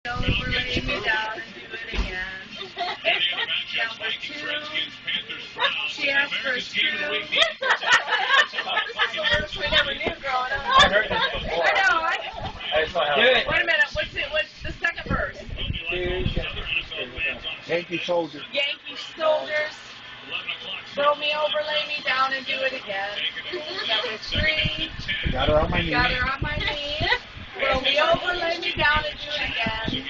over, lay me down and do it again. Number 2, she asked for a screw. This is the worst we never knew growing up. I heard this before. I know. I just don't have it. Wait a minute. What's the second verse? Yankee soldiers. Yankee soldiers. Throw me over, lay me down, and do it again. Number 3. Got her on my knees. Got her on my knees. Throw me over, lay me down, and do it again.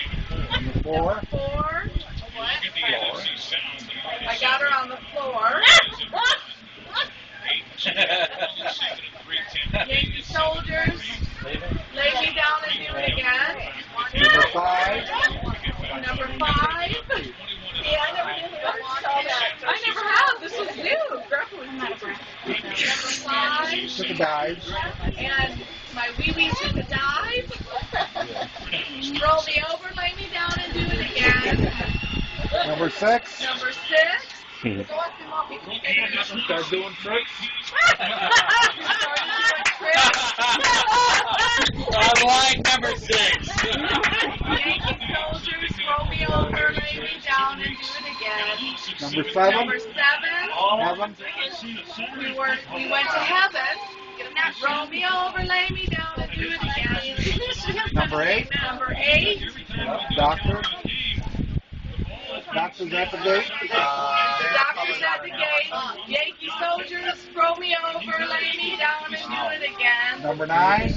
Number 4. 4. What? I got her on the floor. Yankee soldiers. Lay me down and do it again. Number 5. Number 5. Yeah, I never knew that. I never have. This was new. Grandpa was never. Number 5. Took a dive. And my wee-wee took a dive. Roll me over, lay me down, and do it again. Number 6. Number 6. Start doing tricks. I like number 6. Yankee soldiers, roll me over, lay me down, and do it again. Number 7. Number 7. Heaven. We went to heaven. Roll me over, lay me down, and do it again. Number 8. Number 8. Doctor. Doctor's at the gate. Doctor's at the gate. Yankee soldiers, roll me over, lay me down, and do it again. Number 9.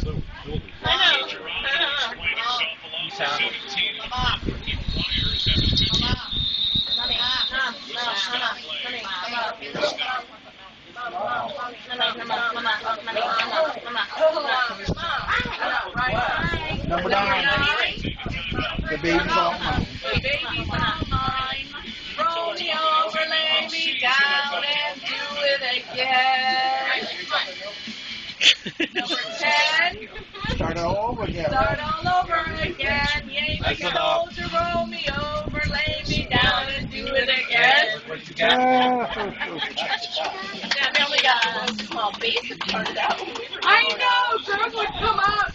Number 9. The baby's all mine. The baby's all mine. Roll me over, lay me down, and do it again. Number 10. Start it all over again. Start all over again. Yankee soldier, roll me over, lay me down, and do it again. What you got? Yeah, we only got a small basic part of that. I know, girls would come up.